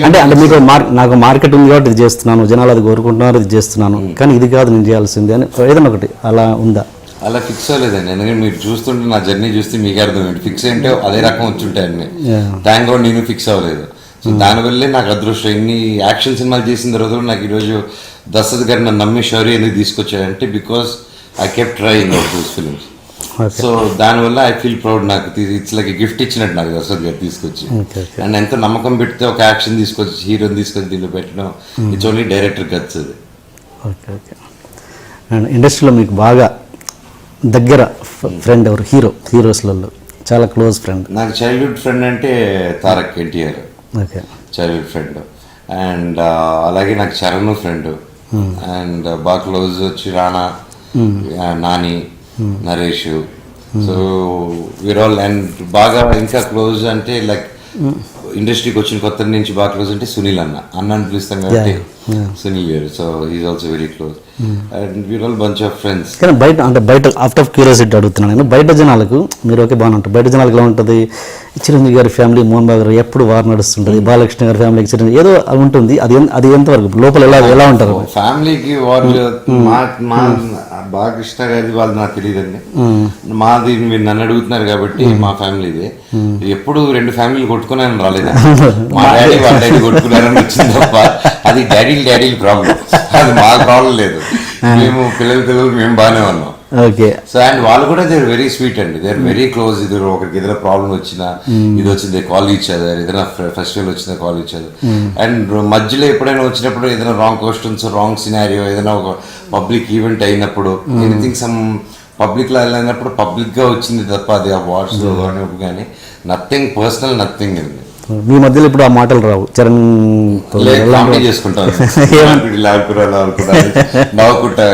అంటే మీకు నాకు మార్కెట్ ఉంది కాబట్టి ఇది చేస్తున్నాను, జనాలు అది కోరుకుంటున్నారు, ఇది చేస్తున్నాను, కానీ ఇది కాదు నేను చేయాల్సింది అని ఏదైనా ఒకటి అలా ఉందా? అలా ఫిక్స్ అవ్వలేదండి. ఎందుకంటే మీరు చూస్తుంటే నా జర్నీ చూస్తే మీకు అర్థమైంది ఫిక్స్ ఏంటో అదే రకం వచ్చుంటాయి అన్ని. థ్యాంక్ గాడ్ నేను ఫిక్స్ అవ్వలేదు. సో దానివల్లే నాకు అదృష్టం. ఇన్ని యాక్షన్ సినిమాలు చేసిన తర్వాత నాకు ఈరోజు దశరథ్ గారు నన్ను నమ్మి షౌర్య ఎందుకు తీసుకొచ్చాడంటే because I kept trying out those films. So దానివల్ల ఐ ఫీల్ ప్రౌడ్. నాకు ఇట్స్ లైక్ గిఫ్ట్ ఇచ్చినట్టు నాకు దశరథ్ గారు తీసుకొచ్చి. అండ్ ఎంతో నమ్మకం పెడితే ఒక యాక్షన్ తీసుకొచ్చి హీరోని తీసుకొచ్చి దీనిలో పెట్టడం ఇట్స్ ఓన్లీ డైరెక్టర్ ఖర్చు అది. Okay okay. అండ్ ఇండస్ట్రీలో మీకు బాగా దగ్గర ఫ్రెండ్ ఎవరు? హీరోస్లలో చాలా క్లోజ్ ఫ్రెండ్? నాకు చైల్డ్హుడ్ ఫ్రెండ్ అంటే Tarak NTR. Okay. Childhood friend. And అలాగే నాకు చరణ్ ఫ్రెండ్. అండ్ బాగా క్లోజ్ వచ్చి రానా, Nani, Naresh. So we're all. And బాగా ఇంకా క్లోజ్ అంటే లైక్ ఇండస్ట్రీకి వచ్చిన కొత్త నుంచి బాగా క్లోజ్ అంటే సునీల్ అన్న అని పిలుస్తాం కాబట్టి సునీల్ గారు. So is also very close. And we're all bunch of friends. కానీ బయట ఆఫ్టర్ క్యూరియాసిటీ అడుగుతున్నాను నేను, బయట జనాలకు మీరు ఓకే బాగానే ఉంటారు, బయట జనాలకు ఎలా ఉంటుంది? చిరంజీవి గారి ఫ్యామిలీ, మోహన్ బాబు గారు ఎప్పుడు వార్ నడుస్తుంటుంది, బాలకృష్ణ గారి ఫ్యామిలీకి చిరంజీవి ఏదో ఉంటుంది, అది ఎంతవరకు లోపల ఎలా ఉంటారు? ఫ్యామిలీకి వార్ మా బాలకృష్ణ గారి వాళ్ళు నాకు తెలియదండి. మాది మీరు నన్ను అడుగుతున్నారు కాబట్టి మా ఫ్యామిలీది. ఎప్పుడు 2 ఫ్యామిలీలు కొట్టుకున్నారని రాలేదు. మా డాడీ వాళ్ళ డాడీ కొట్టుకున్నారని వచ్చింది తప్ప అది డాడీ ప్రాబ్లం, అది మా ప్రాబ్లం లేదు. మేము పిల్లలు మేము బాగానే ఉన్నాం. ఓకే. సో అండ్ వాళ్ళు కూడా దే ఆర్ వెరీ స్వీట్ అండి, దే ఆర్ వెరీ క్లోజ్. ఇది ఒకరికి ఏదైనా ప్రాబ్లం వచ్చినా ఇది వచ్చింది కాల్ ఇచ్చారు, ఏదైనా ఫెస్టివల్ వచ్చినా కాల్ ఇచ్చారు. అండ్ మధ్యలో ఎప్పుడైనా వచ్చినప్పుడు ఏదైనా రాంగ్ క్వశ్చన్స్, రాంగ్ సినారియో, ఏదైనా ఒక పబ్లిక్ ఈవెంట్ అయినప్పుడు, ఎనీథింగ్ సమ్ పబ్లిక్లో వెళ్ళినప్పుడు పబ్లిక్గా వచ్చింది తప్ప అది ఆ వాట్స్లో కానీ నథింగ్ పర్సనల్, నథింగ్ అండి. మీ మధ్యలో ఇప్పుడు ఆ మాటలు రావు? చరణ్ చేసుకుంటాను నవ్వుకుంటా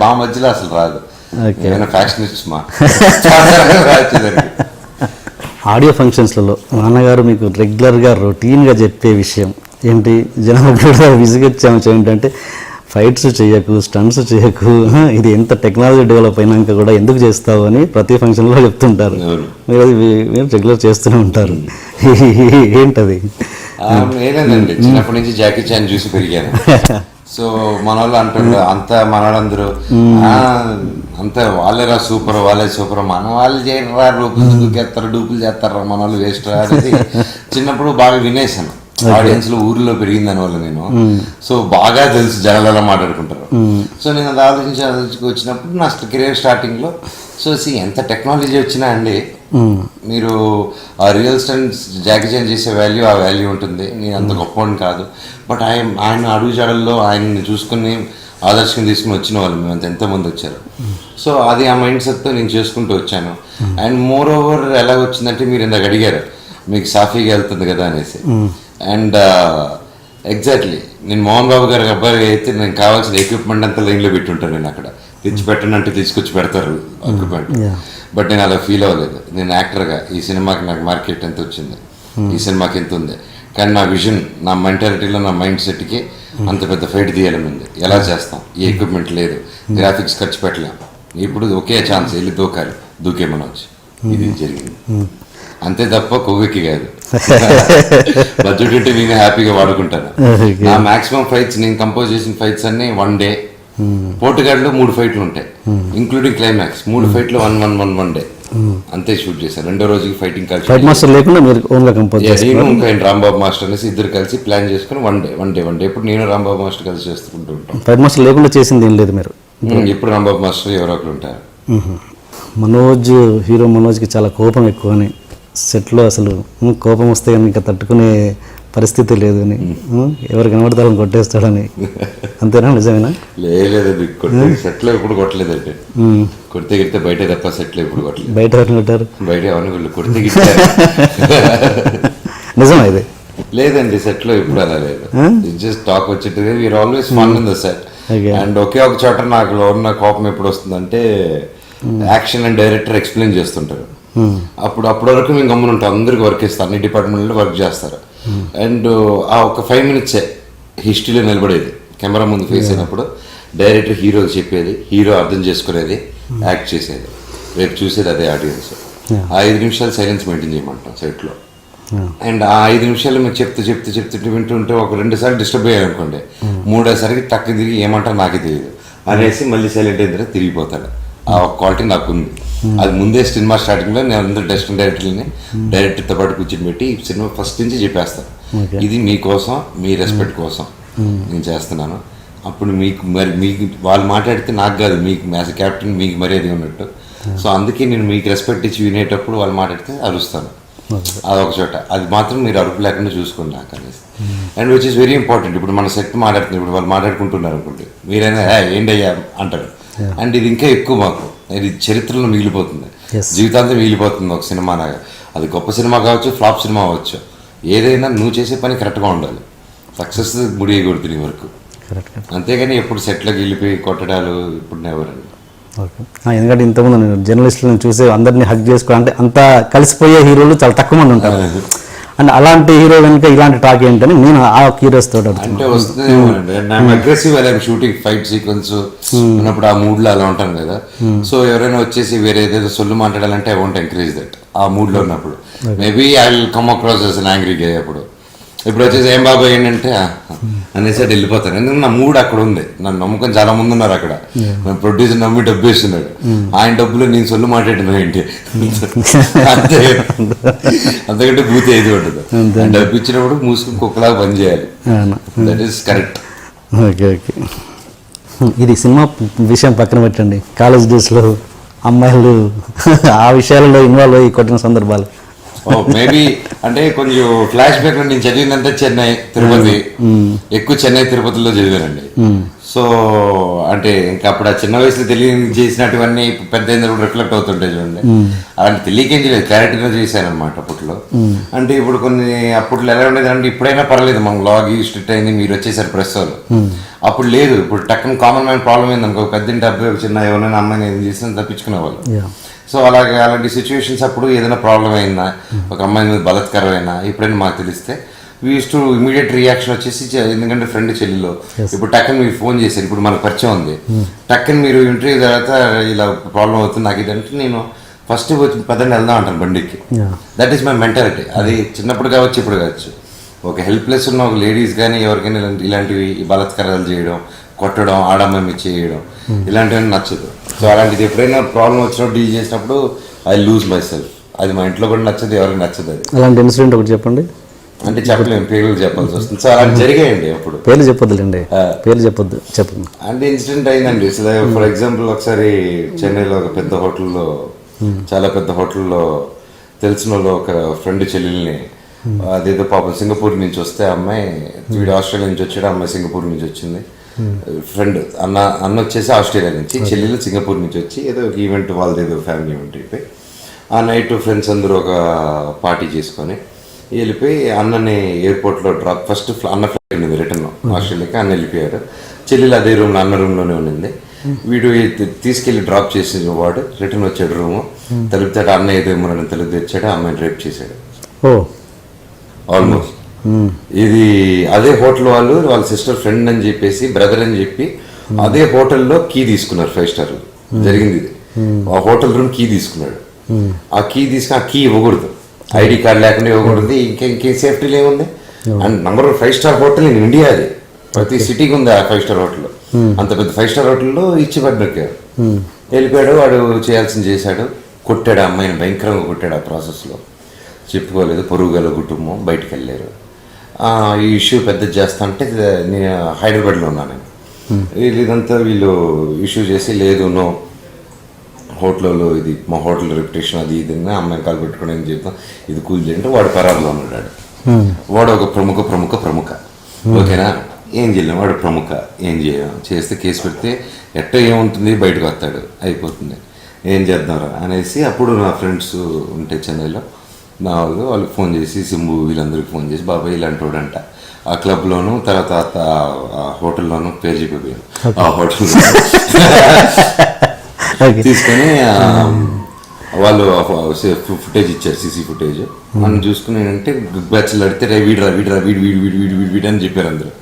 మా మధ్యలో అసలు రాదు. ఫ్యాషనిస్ట్ మా ఆడియో ఫంక్షన్స్లలో నాన్నగారు మీకు రెగ్యులర్గా రొటీన్గా చెప్పే విషయం ఏంటి? జనాలు కూడా విసిగొచ్చాము ఏంటంటే ఫైట్స్ చేయకు, స్టంట్స్ చేయకు, ఇది ఎంత టెక్నాలజీ డెవలప్ అయినాక కూడా ఎందుకు చేస్తావు అని ప్రతి ఫంక్షన్లో చెప్తుంటారు. మీరు రెగ్యులర్ చేస్తూనే ఉంటారు. ఏంటది? ఏలేదండి, చిన్నప్పటి నుంచి జాకీ చాన్ చూసి పెరిగాను. సో మన వాళ్ళు అంటారు అంతా మన వాళ్ళందరూ అంతా వాళ్ళేరా సూపర్, వాళ్ళే సూపర్, మన వాళ్ళు చేయరా, డూపులు చేస్తారా, మన వాళ్ళు వేస్ట్ అనేది చిన్నప్పుడు బాగా వినేసాను. ఆడియన్స్ లో ఊర్లో పెరిగిన దాని వల్ల నేను. సో బాగా తెలుసు జనాలు ఎలా మాట్లాడుకుంటారు. సో నేను అది ఆలోచించి వచ్చినప్పుడు నా కెరీర్ స్టార్టింగ్ లో సో ఎంత టెక్నాలజీ వచ్చినా అండి, మీరు ఆ రియల్ స్టంట్స్ జాకీ చాన్ చేసే వాల్యూ ఆ వాల్యూ ఉంటుంది. నేను అంత గొప్పని కాదు, బట్ ఆయన అడుగు జాడల్లో ఆయన్ని చూసుకుని ఆదర్శంగా తీసుకుని వచ్చిన వాళ్ళు మేము ఎంతోమంది వచ్చారు. సో అది ఆ మైండ్ సెట్తో నేను చేసుకుంటూ వచ్చాను. అండ్ మోర్ ఓవర్ ఎలా వచ్చిందంటే మీరు ఇందాక అడిగారు మీకు సాఫీగా వెళ్తుంది కదా అనేసి. అండ్ ఎగ్జాక్ట్లీ నేను మోహన్ బాబు గారి అబ్బాయి అయితే నేను కావాల్సిన ఎక్విప్మెంట్ అంతా లైన్లో పెట్టుంటాను. నేను అక్కడ తెచ్చి పెట్టండి అంటే తీసుకొచ్చి పెడతారు ఎక్విప్మెంట్. బట్ నేను అలా ఫీల్ అవ్వలేదు. నేను యాక్టర్గా ఈ సినిమాకి నాకు మార్కెట్ ఎంత వచ్చింది, ఈ సినిమాకి ఎంత ఉంది, కానీ నా విజన్, నా మెంటాలిటీలో, నా మైండ్ సెట్కి అంత పెద్ద ఫైట్ తీయాలని ఉంది. ఎలా చేస్తాం? ఈ ఎక్విప్మెంట్ లేదు, గ్రాఫిక్స్ ఖర్చు పెట్టలేము, ఇప్పుడు ఒకే ఛాన్స్ వెళ్ళి దూకాలి, దూకేమని వచ్చి ఇది జరిగింది. అంతే తప్ప కొవ్వెక్కి కాదు. బడ్జెట్ ఉంటే నేను హ్యాపీగా వాడుకుంటాను. నా మాక్సిమం ఫైట్స్ నేను కంపోజ్ చేసిన ఫైట్స్ అన్ని 1 డే. పోర్టుగాడ్లో 3 ఫైట్లు ఉంటాయి ఇంక్లూడింగ్ క్లైమాక్స్. 3 ఫైట్లు 1 డే అంతే షూట్ చేశాను. 2వ రోజుకి ఫైటింగ్ కలిసి ఫైట్ మాస్టర్ లేకుండా మీరు ఓన్గా కంపోజ్ నేను ఇంకా రాంబాబు మాస్టర్ అనేసి ఇద్దరు కలిసి ప్లాన్ చేసుకుని 1 డే ఇప్పుడు నేను రాంబాబు మాస్టర్ కలిసి చేసుకుంటూ ఉంటాం. ఫైట్ మాస్టర్ లేకుండా చేసింది ఏం లేదు మీరు? ఇప్పుడు రాంబాబు మాస్టర్ ఎవరో ఒకరు ఉంటారు. మనోజ్ హీరో మనోజ్కి చాలా కోపం ఎక్కువ అని సెట్లో అసలు కోపం వస్తే ఇంకా తట్టుకునే పరిస్థితి లేదు అని, ఎవరు కనబడతారని కొట్టేస్తాడని. అంతేనా? నిజమేనా? లేదు సెట్లో ఎప్పుడు కొట్టలేదండి. కొడితే గిడితే బయట తప్ప సెట్లో ఎప్పుడు కొట్టలేదు. బయట ఎవరిని కొట్టారు? బయట ఎవరిని వీళ్ళు కొడితే గిట్టారు. నిజమా ఇది? లేదండి, సెట్లో ఎప్పుడు అలా లేదు. జస్ట్ టాక్ వచ్చేది. We are always fun in the set. And ఒకే ఒక చోట నాకు ఉన్న కోపం ఎప్పుడు వస్తుందంటే యాక్షన్ అండ్ డైరెక్టర్ ఎక్స్ప్లెయిన్ చేస్తుంటారు. అప్పటి వరకు మేము గమ్మున ఉంటాం. అందరికి వర్క్ ఇస్తాం, అన్ని డిపార్ట్మెంట్లో వర్క్ చేస్తారు. అండ్ ఆ ఒక 5 minutes హిస్టరీలో నిలబడేది కెమెరా ముందు ఫేస్ అయినప్పుడు. డైరెక్టర్ హీరో చెప్పేది, హీరో అర్థం చేసుకునేది, యాక్ట్ చేసేది, రేపు చూసేది అదే ఆడియన్స్. ఆ 5 నిమిషాలు సైలెన్స్ మెయింటైన్ చేయమంటాం సెట్లో. అండ్ ఆ 5 నిమిషాలు మీరు చెప్తుంటే వింటుంటే ఒక 2 సార్లు డిస్టర్బ్ అయ్యారు అనుకోండి, 3వసారికి టక్కి తిరిగి ఏమంటారో నాకే తెలియదు అనేసి మళ్ళీ సైలెంట్ అయిన తర్వాత తిరిగిపోతాడు. ఆ క్వాలిటీ నాకు ఉంది. అది ముందే సినిమా స్టార్టింగ్లో నేను అందరూ డైరెక్టర్తో పాటు కూర్చొని పెట్టి ఈ సినిమా ఫస్ట్ నుంచి చెప్పేస్తాను, ఇది మీకోసం, మీ రెస్పెక్ట్ కోసం నేను చేస్తున్నాను. అప్పుడు మీకు వాళ్ళు మాట్లాడితే నాకు కాదు, మీకు యాజ్ ఎ క్యాప్టెన్ మీకు మర్యాద ఉన్నట్టు. సో అందుకే నేను మీకు రెస్పెక్ట్ ఇచ్చి వినేటప్పుడు వాళ్ళు మాట్లాడితే అరుస్తాను. అదొక చోట, అది మాత్రం మీరు అరుపు లేకుండా చూసుకోండి నాకు అనేసి. And which is very important. ఇప్పుడు మన సెట్ మాట్లాడుతున్నారు, ఇప్పుడు వాళ్ళు మాట్లాడుకుంటున్నారు అనుకోండి, మీరైనా ఏంటయ్యా అంటారు. అండ్ ఇది ఇంకా ఎక్కువ మాకు, ఇది చరిత్రలో మిగిలిపోతుంది, జీవితాంతం మిగిలిపోతుంది ఒక సినిమాలాగా. అది గొప్ప సినిమా కావచ్చు, ఫ్లాప్ సినిమా అవ్వచ్చు, ఏదైనా నువ్వు చేసే పని కరెక్ట్గా ఉండాలి. సక్సెస్ ముడియకూడదు నీ వరకు. అంతేగాని ఎప్పుడు సెట్లోకి వెళ్ళిపోయి కొట్టడాలు ఇప్పుడు ఎవరండి. ఓకే, ఎందుకంటే ఇంతకుముందు నేను జర్నలిస్టులను చూసే అందరినీ హక్ చేసుకో అంటే అంతా కలిసిపోయే హీరోలు చాలా తక్కువ మంది ఉంటారు. అండ్ అలాంటి హీరో వెనుక ఇలాంటి టాక్ ఏంటని నేను ఆ హీరోస్ తోటి అంటే వస్తుంది. అగ్రెసివ్ షూటింగ్ ఫైట్ సీక్వెన్స్ ఉన్నప్పుడు ఆ మూడ్ లో అలా ఉంటాను కదా. సో ఎవరైనా వచ్చేసి వేరే ఏదైతే సొల్లు మాట్లాడాలంటే ఐ వాంట్ ఎంకరేజ్ దట్. ఆ మూడ్ లో ఉన్నప్పుడు maybe I will come across as an angry guy. అప్పుడు ఇప్పుడు వచ్చేసి ఏం బాబాయ్ ఏంటంటే అనేసి అటు వెళ్ళిపోతాను. ఎందుకంటే నా మూడ్ అక్కడ ఉంది, నన్ను నమ్ముకొని చాలా మంది ఉన్నారు అక్కడ. నా ప్రొడ్యూసర్ నమ్మి డబ్బు ఇస్తున్నాడు, ఆయన డబ్బులు నేను సొల్లు మాట్లాడినా ఏంటి అంతే. అంతకంటే బూత్ ఏది ఉండదు. డబ్బు ఇచ్చినప్పుడు మూసుకుని కుక్కలాగా పని చేయాలి. That is correct. Okay okay, ఇది సినిమా విషయం పక్కన పెట్టండి. కాలేజ్ డేస్లో అమ్మాయిలు ఆ విషయాలలో ఇన్వాల్వ్ అయ్యి కొట్టిన సందర్భాలు మేబీ అంటే కొంచెం ఫ్లాష్ బ్యాక్. నేను చదివిందంటే చెన్నై, తిరుపతి, ఎక్కువ చెన్నై తిరుపతిలో చదివానండి. సో అంటే ఇంకా అప్పుడు ఆ చిన్న వయసులో చేసినటువన్నీ పెద్ద అయినప్పుడు రిఫ్లెక్ట్ అవుతుంటాయి చూడండి. అలాంటి తెలియకేం చేయలేదు, క్లారిటీగా చేశాను అనమాట అప్పట్లో. అంటే ఇప్పుడు కొన్ని అప్పట్లో ఎలా ఉండేది అంటే ఇప్పుడైనా పర్లేదు, మనం లాగ్ స్ట్రిక్ట్ అయింది, మీరు వచ్చేసారు ప్రెస్ వాళ్ళు. అప్పుడు లేదు. ఇప్పుడు టక్కన కామన్ మ్యాన్ ప్రాబ్లం ఏందనుకో, పెద్దింటి అబ్బాయి ఒక చిన్న ఎవరైనా అమ్మాయిని ఏం చేసినా తప్పించుకునేవాళ్ళు. సో అలాంటి సిచ్యువేషన్స్ అప్పుడు ఏదైనా ప్రాబ్లం అయినా, ఒక అమ్మాయి మీద బలత్కారం అయినా ఎప్పుడైనా మాకు తెలిస్తే we use to immediate reaction వచ్చేసి, ఎందుకంటే ఫ్రెండ్ చెల్లిలో ఇప్పుడు టక్కని మీరు ఫోన్ చేశారు, ఇప్పుడు మనకు పరిచయం ఉంది, టక్కని మీరు ఇంటర్వ్యూ తర్వాత ఇలా ప్రాబ్లం అవుతుంది నాకు ఇదంటే నేను ఫస్ట్ పదండి వెళ్దాం అంటాను బండికి. That is my mentality. అది చిన్నప్పుడు కావచ్చు, ఇప్పుడు కావచ్చు. ఒక హెల్ప్లెస్ ఉన్న ఒక లేడీస్ కానీ ఎవరికైనా ఇలాంటివి బలత్కారాలు చేయడం, కొట్టడం, ఆడమ్మ చేయడం ఇలాంటివన్నీ నచ్చదు. సో అలాంటిది ఎప్పుడైనా ప్రాబ్లం వచ్చినప్పుడు డీల్ చేసినప్పుడు ఐ లూజ్ మై సెల్ఫ్. అది మా ఇంట్లో కూడా నచ్చదు, ఎవరికి నచ్చదు. అది అలాంటి ఇన్సిడెంట్ ఒకటి చెప్పండి. అంటే చెప్పలేము, పేర్లు చెప్పాల్సి వస్తుంది. సో అలాంటి జరిగాయండి. అప్పుడు పేర్లు చెప్పొద్దులేండి, పేర్లు చెప్పొద్దు, చెప్పండి. అంటే ఇన్సిడెంట్ అయిందండి. ఫర్ ఎగ్జాంపుల్ ఒకసారి చెన్నైలో ఒక పెద్ద హోటల్లో, చాలా పెద్ద హోటల్లో తెలిసిన వాళ్ళు ఒక ఫ్రెండ్ చెల్లెల్ని, అదేదో పాపం సింగపూర్ నుంచి వస్తే అమ్మాయి, వీడు ఆస్ట్రేలియా నుంచి వచ్చాడు, అమ్మాయి సింగపూర్ నుంచి వచ్చింది. ఫ్రెండ్ అన్న వచ్చేసి ఆస్ట్రేలియా నుంచి, చెల్లెలు సింగపూర్ నుంచి వచ్చి ఏదో ఒక ఈవెంట్, వాళ్ళది ఏదో ఫ్యామిలీ ఈవెంట్ అయిపోయి ఆ నైట్ ఫ్రెండ్స్ అందరూ ఒక పార్టీ చేసుకొని వెళ్ళిపోయి అన్నని ఎయిర్పోర్ట్లో డ్రాప్, ఫస్ట్ అన్న ఫ్లైట్ ఉంది రిటర్న్ ఆస్ట్రేలియాకి, అన్న వెళ్ళిపోయారు. చెల్లెలు అదే రూమ్లో, అన్న రూమ్లోనే ఉండింది. వీడు తీసుకెళ్ళి డ్రాప్ చేసి వాడు రిటర్న్ వచ్చాడు రూము, తలుపుతాడు, అన్న ఏదో ఏమో తలుపు తెచ్చాడు, అమ్మాయిని రేప్ చేశాడు ఆల్మోస్ట్. ఇది అదే హోటల్ వాళ్ళు, వాళ్ళ సిస్టర్ ఫ్రెండ్ అని చెప్పేసి, బ్రదర్ అని చెప్పి అదే హోటల్లో కీ తీసుకున్నారు. 5 స్టార్ జరిగింది ఇది. ఆ హోటల్ రూమ్ కీ తీసుకున్నాడు. ఆ కీ తీసుకుని ఆ కీ ఇవ్వకూడదు, ఐడి కార్డు లేకుండా ఇవ్వకూడదు, ఇంకేం సేఫ్టీ ఏముంది. And number 1 5-star hotel in India, అది ప్రతి సిటీకి ఉంది ఆ 5-star హోటల్. అంత పెద్ద 5-star హోటల్లో ఇచ్చి పడ్డారు. వెళ్ళిపోయాడు, వాడు చేయాల్సింది చేశాడు, కొట్టాడు అమ్మాయిని, భయంకరంగా కొట్టాడు. ఆ ప్రాసెస్లో చెప్పుకోలేదు, పొరుగు గల కుటుంబం, బయటకు వెళ్ళారు. ఈ ఇష్యూ పెద్ద చేస్తా అంటే నేను హైదరాబాద్లో ఉన్నాను. వీళ్ళు ఇష్యూ చేసి లేదు నో హోటల్లో ఇది మా హోటల్ రెప్యుటేషన్ అది ఇది అమ్మాయిని కాలు పెట్టుకుని ఏం చెప్తాం, ఇది కూల్ చేయంటే వాడు పరారులో ఉన్నాడు. వాడు ఒక ప్రముఖ ఓకేనా, ఏం చేయలేము, వాడు ప్రముఖ, ఏం చేస్తే కేసు పెడితే ఎట్ట ఏముంటుంది, బయటకు వస్తాడు, అయిపోతుంది, ఏం చేద్దాంరా అనేసి. అప్పుడు నా ఫ్రెండ్స్ ఉంటే చెన్నైలో నా వాళ్ళకి ఫోన్ చేసి, సింబు వీళ్ళందరికీ ఫోన్ చేసి, బాబాయ్ ఇలాంటి వాడంట ఆ క్లబ్లోను, తర్వాత ఆ హోటల్లోనూ పేరు చెప్పిపోయాను. ఆ హోటల్ తీసుకొని వాళ్ళు ఫుటేజ్ ఇచ్చారు, సీసీ ఫుటేజ్. మనం చూసుకుని ఏంటంటే బ్యాచ్లు అడితే వీడు అని చెప్పారు అందరూ.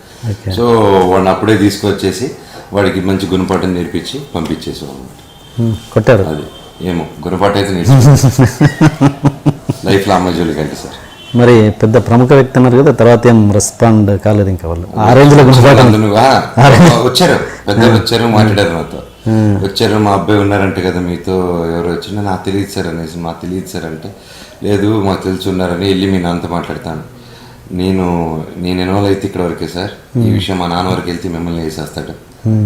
సో వాడిని అప్పుడే తీసుకొచ్చేసి వాడికి మంచి గుణపాఠం నేర్పించి పంపించేసాం అనమాట. కొట్టారు అది ఏమో గుణపాఠం అయితే నేర్పించి లైఫ్లో అమ్మాయి జోలికి అంటే సార్. మరి పెద్ద ప్రముఖ వ్యక్తి అన్నారు కదా, తర్వాత ఏం రెస్పాండ్ కాలేదు ఇంకా వాళ్ళు ఆ రేంజ్లో గుణపాఠం. వచ్చారు, పెద్దలు వచ్చారు, మాట్లాడారు నాతో. వచ్చారు, మా అబ్బాయి ఉన్నారంటే కదా మీతో, ఎవరు వచ్చినా నాకు తెలియదు సార్ అనేసి. మాకు తెలియదు సార్ అంటే, లేదు మాకు తెలిసి ఉన్నారని, వెళ్ళి మీ నాన్నతో మాట్లాడతాను. నేను ఇన్వాల్వ్ అయితే ఇక్కడ వరకే సార్, ఈ విషయం మా నాన్న వరకు వెళ్తే మిమ్మల్ని వేసేస్తాడు,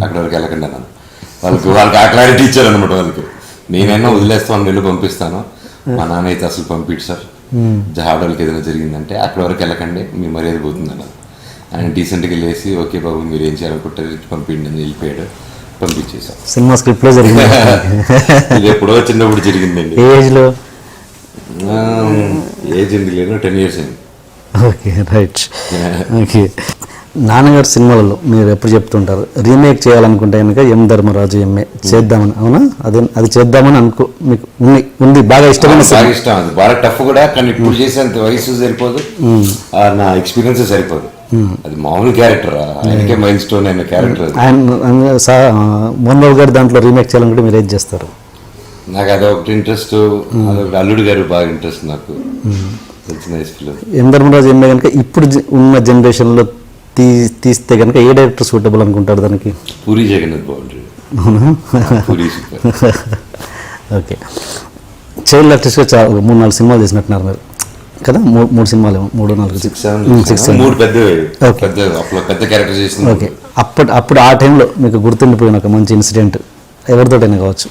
అక్కడ వరకు వెళ్ళకండి అన్నాను. వాళ్ళకి ఆ క్లారిటీ ఇచ్చారు అనమాట. వాళ్ళకి నేనైనా వదిలేస్తాను, వెళ్ళి పంపిస్తాను, మా నాన్న అయితే అసలు పంపిడు సార్, జాడోళ్ళకి ఏదైనా జరిగిందంటే అక్కడ వరకు వెళ్ళకండి, మీ మర్యాద పోతుంది అన్నాను. ఆయన డీసెంట్గా లేసి ఓకే బాబు మీరు ఏం చేయాలనుకుంటారు పంపిండి అని వెళ్ళిపోయాడు. పంపించేసాం. సినిమా స్క్రిప్ట్ లో జరిగింది, ఇది ఎప్పుడో చిన్నప్పుడు జరిగిందండి. ఏజ్లో ఏజ్ ఎందుకు లేదు, 10 years అయింది. Okay right. ఓకే, నాన్నగారి సినిమాలలో మీరు ఎప్పుడు చెప్తుంటారు రీమేక్ చేయాలనుకుంటే కనుక ఎం ధర్మరాజు ఎంఏ చేద్దామని, అవునా? అది చేద్దామని మీకు ఉంది బాగా ఇష్టమైన? బాగా ఇష్టం, అది బాగా టఫ్ కూడా, కానీ ఇప్పుడు చేసేంత వయసు సరిపోదు, నా ఎక్స్పీరియన్స్ సరిపోదు. అది మామూలు క్యారెక్టర్, ఆయనకే మైల్ స్టోన్ అయిన క్యారెక్టర్. మోహన్ బాబు గారు దాంట్లో రీమేక్ చేయాలనుకుంటే మీరు ఏం చేస్తారు? నాకు అదొకటి ఇంట్రెస్ట్, అదొకటి అల్లుడు గారు బాగా ఇంట్రెస్ట్ నాకు తెలిసిన వయసులో. ఎం ధర్మరాజు ఎంఏ కనుక ఇప్పుడు ఉన్న జనరేషన్లో తీస్తే కనుక ఏ డైరెక్టర్ సూటబుల్ అనుకుంటారు దానికి? పూరి జగన్నాథ్ బాగుంటుంది. పూరి ఓకే, చైల్డ్ ఆర్టిస్ట్గా 3-4 సినిమాలు చేసినట్టున్నారు మీరు కదా? 3 సినిమాలు, 3-4 పెద్ద క్యారెక్టర్ చేసింది. ఓకే, అప్పుడు ఆ టైంలో మీకు గుర్తుండిపోయిన ఒక మంచి ఇన్సిడెంట్ ఎవరితోటైనా కావచ్చు,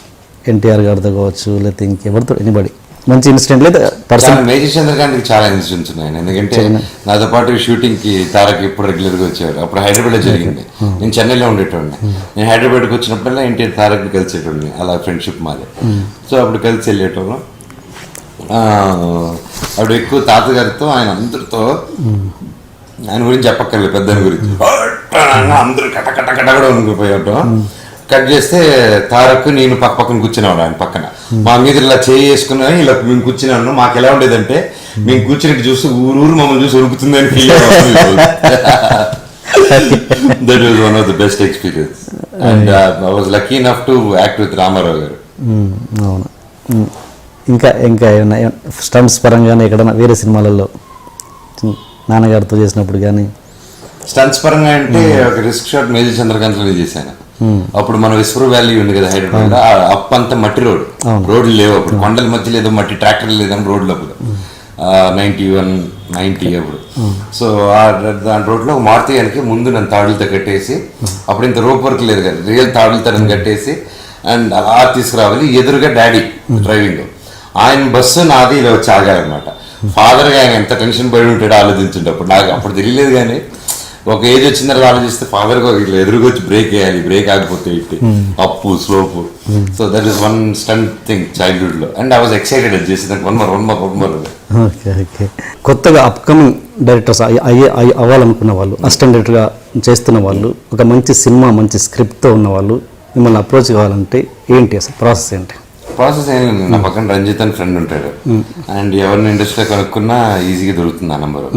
ఎన్టీఆర్ గారితో కావచ్చు, లేకపోతే ఇంకెవరితో, ఎనీబడి మంచి ఇన్సిడెంట్ లేదా పర్సనల్? మేజర్ చంద్రకాంత్కి చాలా ఇన్సిడెంట్స్ ఉన్నాయి, ఎందుకంటే నాతో పాటు షూటింగ్కి తారక్ ఇప్పుడు రెగ్యులర్గా వచ్చేవారు. అప్పుడు హైదరాబాద్లో జరిగింది, నేను చెన్నైలో ఉండేటోడిని. నేను హైదరాబాద్కి వచ్చినప్పుడల్లా ఎన్టీఆర్ తారక్ని కలిసేటోడిని, అలా ఫ్రెండ్షిప్ మాది. సో అప్పుడు కలిసి వెళ్ళేటోళ్ళం. అప్పుడు ఎక్కువ తాతగారితో ఆయన అందరితో, ఆయన గురించి చెప్పక్కర్లేదు, పెద్దని గురించి అందరూ కట్ట కూడా ఉండిపోయాటం. కట్ చేస్తే తారక్ నేను పక్కన కూర్చునేవాడు, ఆయన పక్కన మా మీద ఇలా చేసుకుని ఇలా మేము కూర్చున్నాను. మాకు ఎలా ఉండేదంటే మేము కూర్చుని చూసి ఊరు మమ్మల్ని చూసి ఉరుకుతుందని ఫీల్ అయ్యాను. That was one of the best experience and I was lucky enough to act with Rama Rao garu. అవును. ఇంకా స్టంట్స్ పరంగానే ఎక్కడైనా వేరే సినిమాలలో నాన్నగారితో చేసినప్పుడు కానీ? స్టంట్స్ పరంగా అంటే ఒక రిస్క్ షాట్ మేజర్ చంద్రకాంత్లో చేశాను. అప్పుడు మన విశ్వర్ వ్యాలీ ఉంది కదా హైదరాబాద్, అప్ అంతా మట్టి రోడ్లు లేవు అప్పుడు, కొండల మధ్య లేదో మట్టి ట్రాక్టర్లు లేదని రోడ్లు అప్పుడు 91-90 అప్పుడు. సో దాని రోడ్లో మారుతీయానికి ముందు నన్ను తాడులతో కట్టేసి, అప్పుడు ఇంత రోప్ వర్క్ లేదు కదా, రియల్ తాడులతో నన్ను కట్టేసి అండ్ అలా తీసుకురావాలి. ఎదురుగా డాడీ డ్రైవింగ్, ఆయన బస్సు నాది ఇలా వచ్చి ఆగాలన్నమాట. ఫాదర్గా ఆయన ఎంత టెన్షన్ పడి ఉంటాడో ఆలోచించుంటే అప్పుడు నాకు అప్పుడు తెలియలేదు. కానీ ఒక ఏజ్ వచ్చిన తర్వాత ఆలోచిస్తే ఫాదర్గా ఇట్లా ఎదురుగా వచ్చి బ్రేక్ వేయాలి, బ్రేక్ ఆగిపోతే ఇట్టి అప్పు slope. So that is one stunt thing చైల్డ్హుడ్లో అండ్ ఐ వాజ్ ఎక్సైటెడ్ అది చేసేదానికి. One more. Okay okay. కొత్తగా అప్కమింగ్ డైరెక్టర్స్ అవ్వాలనుకున్న వాళ్ళు, అసిస్టెంట్ డైరెక్టర్గా చేస్తున్న వాళ్ళు, ఒక మంచి సినిమా మంచి స్క్రిప్ట్తో ఉన్న వాళ్ళు మిమ్మల్ని అప్రోచ్ కావాలంటే ఏంటి అసలు ప్రాసెస్ ఏంటి? ప్రాసెస్ ఏం లేదు, నా పక్కన రంజిత్ అని ఫ్రెండ్ ఉంటాడు, అండ్ ఎవరిని ఇండస్ట్రీలో కనుక్కున్నా ఈజీగా దొరుకుతుంది ఆ నంబర్.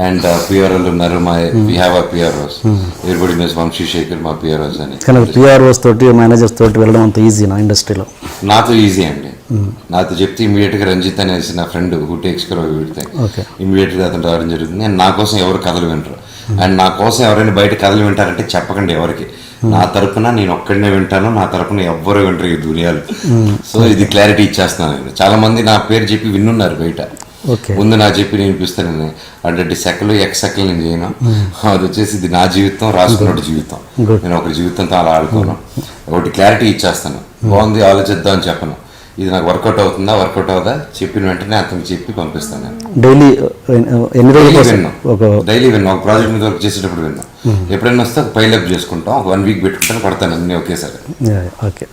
అండ్ పిఆర్ఓలు ఉన్నారు, వీ హ్యావ్ ఆ పిఆర్ఓస్, ఎవరిబడి మీన్స్ వంశీశేఖర్ మా పిఆర్ఓస్ అని. కానీ పిఆర్ఓస్ తోటి మేనేజర్స్ తోటి వెళ్ళడం అంత ఈజీ నా ఇండస్ట్రీలో? నాతో ఈజీ అండి, నాతో చెప్తే ఇమీడియట్గా రంజిత్ అనేసి నా friend who takes care of everything, ఇమీడియట్గా అతను రావడం జరుగుతుంది. అండ్ నా కోసం ఎవరు కథలు వింటారు, అండ్ నా కోసం ఎవరైనా బయట కథలు వింటారంటే చెప్పకండి ఎవరికి, నా తరపున నేను ఒక్కడనే వింటాను, నా తరపున ఎవ్వరు వింటారు ఈ దునియాలో. సో ఇది క్లారిటీ ఇచ్చేస్తున్నాను నేను. చాలా మంది నా పేరు చెప్పి విన్నున్నారు బయట, ముందు నా చెప్పి నేను వినిపిస్తాను అంటే సెకలు ఎక్సెకలు నేను చేయను, అది వచ్చేసి ఇది నా జీవితం, రాసుకున్న జీవితం, నేను ఒకరి జీవితంతో అలా ఆడుకోను. ఒకటి క్లారిటీ ఇచ్చేస్తాను, బాగుంది ఆలోచిద్దాం అని చెప్పను, ఇది నాకు వర్కౌట్ అవుతుందా వర్కౌట్ అవుదా చెప్పిన వెంటనే అతనికి చెప్పి పంపిస్తాను. నేను డైలీ ఎన్ని రోజులు డైలీ విన్నా, ఒక ప్రాజెక్ట్ మీద వర్క్ చేసేటప్పుడు విన్నా, ఎప్పుడైనా వస్తే ఒక పైలప్ చేసుకుంటాం, ఒక 1 వీక్ పెట్టుకుంటాను, పడతాను అన్నీ ఒకేసారి. ఓకే.